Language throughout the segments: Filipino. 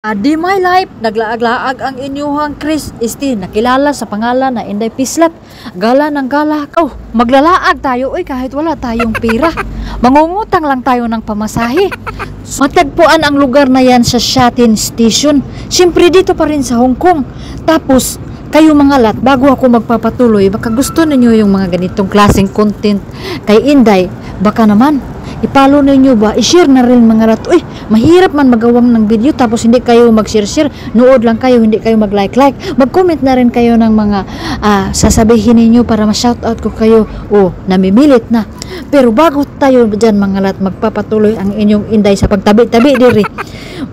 Adi my life, naglaag-laag ang inyuhang Chris Esti, nakilala sa pangalan na Inday Pislat. Gala ng gala. Maglalaag tayo kahit wala tayong pira. Mangungutang lang tayo ng pamasahe. Matagpuan ang lugar na yan sa Shatin Station. Siyempre dito pa rin sa Hong Kong. Tapos, kayo mga lat, bago ako magpapatuloy, baka gusto ninyo yung mga ganitong klaseng content kay Inday, baka naman ipalo ninyo ba, i-share na rin mga rat. Mahirap man magawang ng video tapos hindi kayo mag-share, nood lang kayo, hindi kayo mag-like. Mag-comment na rin kayo ng mga sasabihin ninyo para ma-shoutout ko kayo. Namimilit na. Pero bago tayo dyan mga lat, magpapatuloy ang inyong Inday sa pagtabi-tabi diri.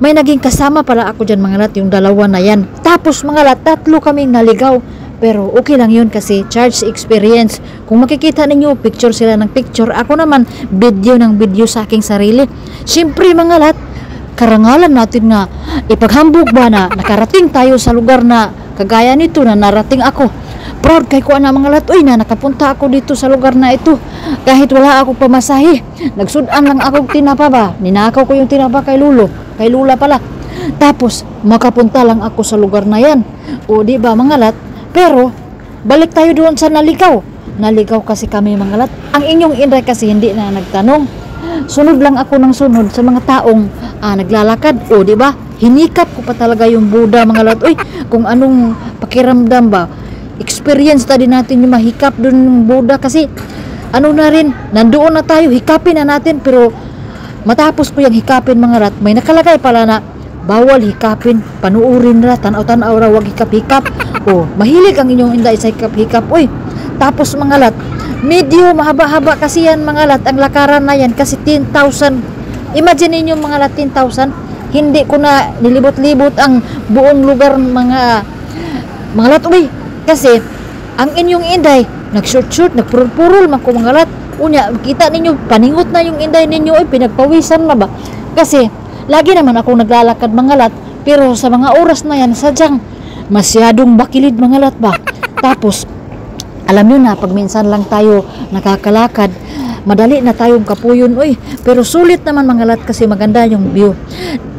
May naging kasama pala ako dyan mga lat, yung dalawa na yan. Tapos mga lat, 3 kaming naligaw. Pero okay lang yun kasi charge experience. Kung makikita ninyo, picture sila ng picture. Ako naman, video ng video sa aking sarili. Siyempre mga lat, karangalan natin nga ipaghambog ba na nakarating tayo sa lugar na kagaya nito na narating ako. Proud kay ko na mga lat, na nakapunta ako dito sa lugar na ito. Kahit wala ako pamasahe. Nagsudan lang ako tinapa ba. Ninakaw ko yung tinapa kay Lula pala. Tapos, makapunta lang ako sa lugar na yan. Di ba mga lat? Pero, balik tayo doon sa naligaw. Naligaw kasi kami mga lat. Ang inyong Inday kasi hindi na nagtanong. Sunod lang ako ng sunod sa mga taong naglalakad. Di ba? Hinikap ko pa talaga yung Buddha mga lat. Kung anong pakiramdam ba? Experience tadi natin yung mahikap doon yung Buddha kasi na rin, nandoon na tayo, hikapin na natin. Pero, matapos ko yung hikapin mga lat, may nakalagay pala na bawal hikapin, panuurin ra, tanaw-tanaw ra, wag hikap-hikap. Mahilig ang inyong Inday sa hikap-hikap. Tapos mga lat, medyo mahaba-haba kasi yan mga lat, ang lakaran na yan kasi 10,000. Imagine niyo mga lat, 10,000. Hindi ko na nilibot-libot ang buong lugar mga lat. Kasi ang inyong Inday, nag-shoot, nagpurul-purul man ko mga lat. Kita ninyo, paningot na yung Inday ninyo, pinagpawisan na ba? Kasi lagi naman ako naglalakad mga lat, pero sa mga oras na yan, sadyang masyadong bakilid mga lat ba. Tapos, alam nyo na, pag minsan lang tayo nakakalakad, madali na tayong kapuyon. Pero sulit naman mga lat kasi maganda yung view.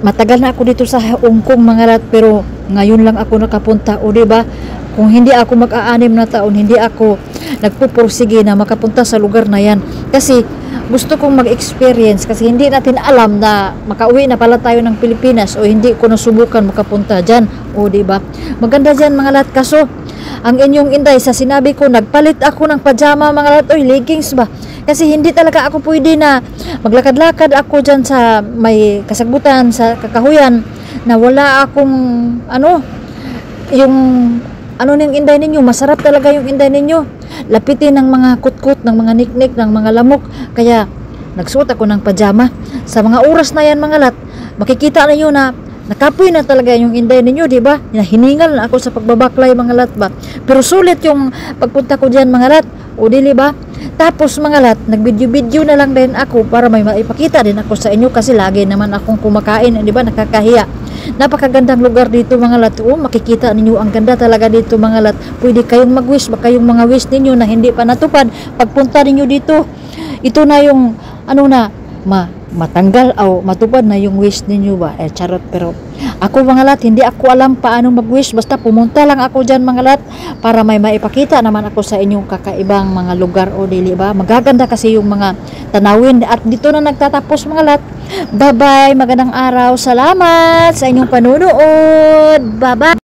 Matagal na ako dito sa Hong Kong mga lat, pero ngayon lang ako nakapunta. Diba? Kung hindi ako mag-aanim na taon, hindi ako nagpupursige na makapunta sa lugar na yan. Kasi gusto kong mag-experience kasi hindi natin alam na makauwi na pala tayo ng Pilipinas o hindi ko nasubukan makapunta dyan. Diba? Maganda dyan mga lat. Kaso, ang inyong Inday, sa sinabi ko, nagpalit ako ng pajama mga lat. Leggings ba? Kasi hindi talaga ako pwede na maglakad-lakad ako dyan sa may kasagbutan, sa kakahuyan, na wala akong yung ng Inday ninyo. Masarap talaga yung Inday ninyo. Lapitin ng mga kutkut, ng mga niknik, ng mga lamok. Kaya nagsuot ako ng pajama. Sa mga oras na yan mga lat, makikita ninyo na nakapoy na talaga yung Inday ninyo, di ba? Hiningal na ako sa pagbabaklay mga lat ba. Pero sulit yung pagpunta ko diyan mga lat. Dili ba? Tapos mga lat, nagvideo-video na lang din ako para may maipakita din ako sa inyo kasi lagi naman akong kumakain, di ba? Nakakahiya. Napakagandang lugar dito mga lat. Makikita ninyo ang ganda talaga dito mga lat. Pwede kayong mag-wish, baka yung mga wish ninyo na hindi pa natupad, pagpunta ninyo dito, ito na yung matanggal o matupad na yung wish ninyo ba. Charot. Pero ako mga lat, hindi ako alam paano mag-wish, basta pumunta lang ako dyan mga lat para may maipakita naman ako sa inyong kakaibang mga lugar. Dili ba? Magaganda kasi yung mga tanawin. At dito na nagtatapos mga lat. Bye bye, magandang araw, salamat sa inyong panunood. Bye bye.